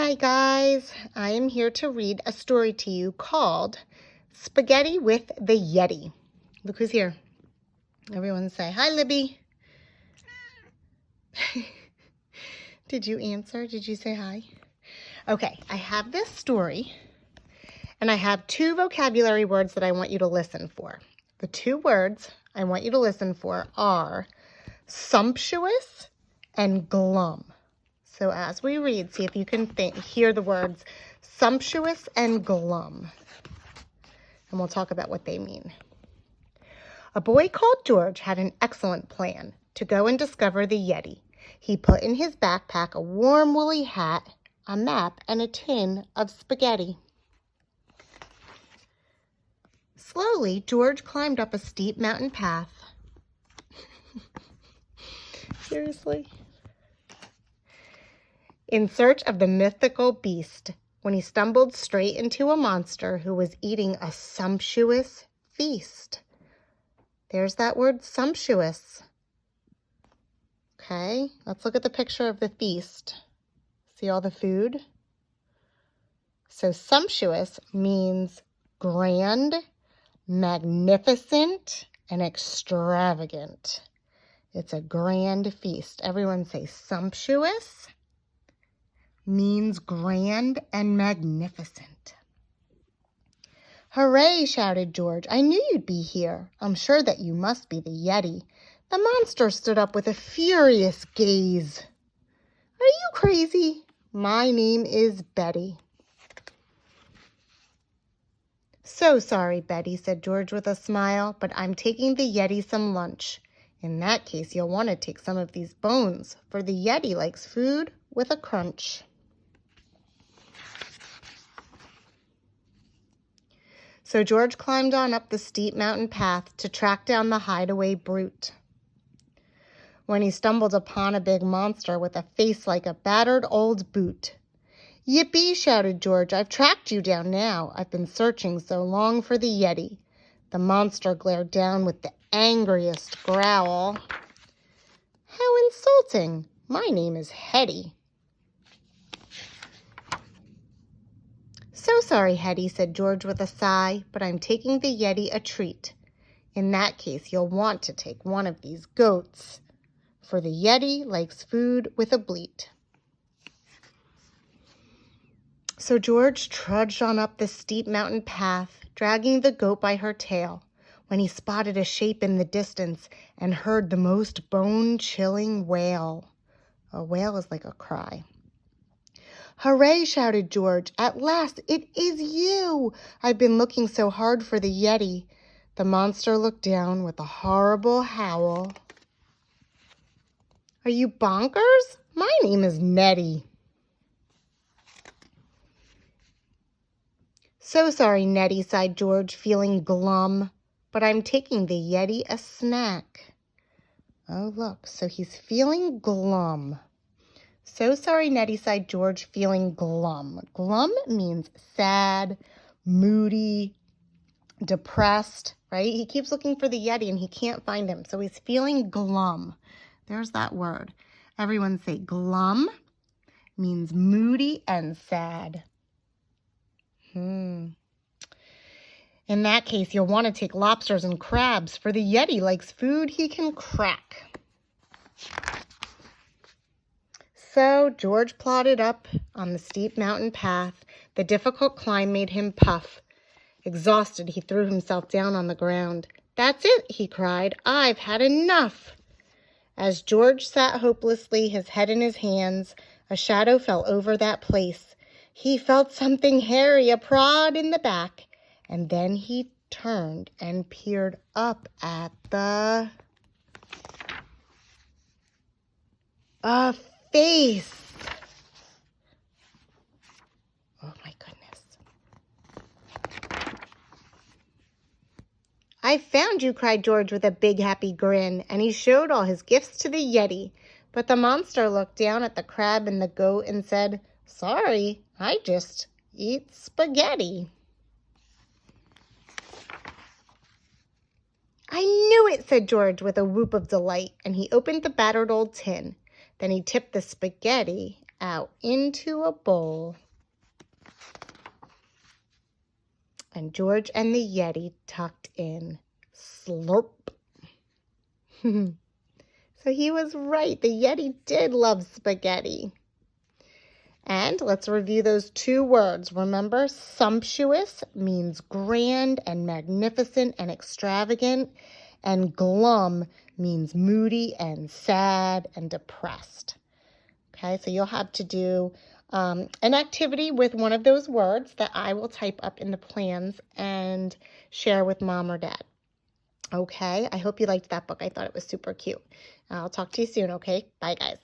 Hi guys, I am here to read a story to you called Spaghetti with the Yeti. Look who's here. Everyone say, hi Libby. Did you answer? Did you say hi? Okay, I have this story and I have two vocabulary words that I want you to listen for. The two words I want you to listen for are sumptuous and glum. So as we read, see if you can hear the words sumptuous and glum. And we'll talk about what they mean. A boy called George had an excellent plan to go and discover the Yeti. He put in his backpack a warm woolly hat, a map, and a tin of spaghetti. Slowly, George climbed up a steep mountain path. Seriously? In search of the mythical beast, when he stumbled straight into a monster who was eating a sumptuous feast. There's that word, sumptuous. Okay, let's look at the picture of the feast. See all the food? So sumptuous means grand, magnificent, and extravagant. It's a grand feast. Everyone say sumptuous. Means grand and magnificent. Hooray, shouted George. I knew you'd be here. I'm sure that you must be the Yeti. The monster stood up with a furious gaze. Are you crazy? My name is Betty. So sorry, Betty, said George with a smile, but I'm taking the Yeti some lunch. In that case, you'll want to take some of these bones, for the Yeti likes food with a crunch. So George climbed on up the steep mountain path to track down the hideaway brute. When he stumbled upon a big monster with a face like a battered old boot. Yippee, shouted George, I've tracked you down now. I've been searching so long for the Yeti. The monster glared down with the angriest growl. How insulting. My name is Hetty. So sorry, Hetty, said George with a sigh, but I'm taking the Yeti a treat. In that case, you'll want to take one of these goats, for the Yeti likes food with a bleat. So George trudged on up the steep mountain path, dragging the goat by her tail, when he spotted a shape in the distance and heard the most bone-chilling wail. A wail is like a cry. Hooray, shouted George. At last, it is you! I've been looking so hard for the Yeti. The monster looked down with a horrible howl. Are you bonkers? My name is Nettie. So sorry, Nettie, sighed George, feeling glum, but I'm taking the Yeti a snack. Oh, look, so he's feeling glum. So sorry, Nettie, sighed George, feeling glum. Glum means sad, moody, depressed, right? He keeps looking for the Yeti and he can't find him, so he's feeling glum. There's that word. Everyone say glum means moody and sad. In that case, you'll want to take lobsters and crabs, for the Yeti likes food he can crack. So George plodded up on the steep mountain path. The difficult climb made him puff. Exhausted, he threw himself down on the ground. That's it, he cried. I've had enough. As George sat hopelessly, his head in his hands, a shadow fell over that place. He felt something hairy, a prod in the back, and then he turned and peered up at a face. Oh my goodness. I found you, cried George with a big happy grin, and he showed all his gifts to the Yeti. But the monster looked down at the crab and the goat and said, sorry, I just eat spaghetti. I knew it, said George with a whoop of delight, and he opened the battered old tin. Then he tipped the spaghetti out into a bowl. And George and the Yeti tucked in. Slurp. So he was right. The Yeti did love spaghetti. And let's review those two words. Remember, sumptuous means grand and magnificent and extravagant. And glum means moody and sad and depressed. Okay, so you'll have to do an activity with one of those words that I will type up in the plans and share with Mom or Dad. Okay, I hope you liked that book. I thought it was super cute. I'll talk to you soon, okay? Bye, guys.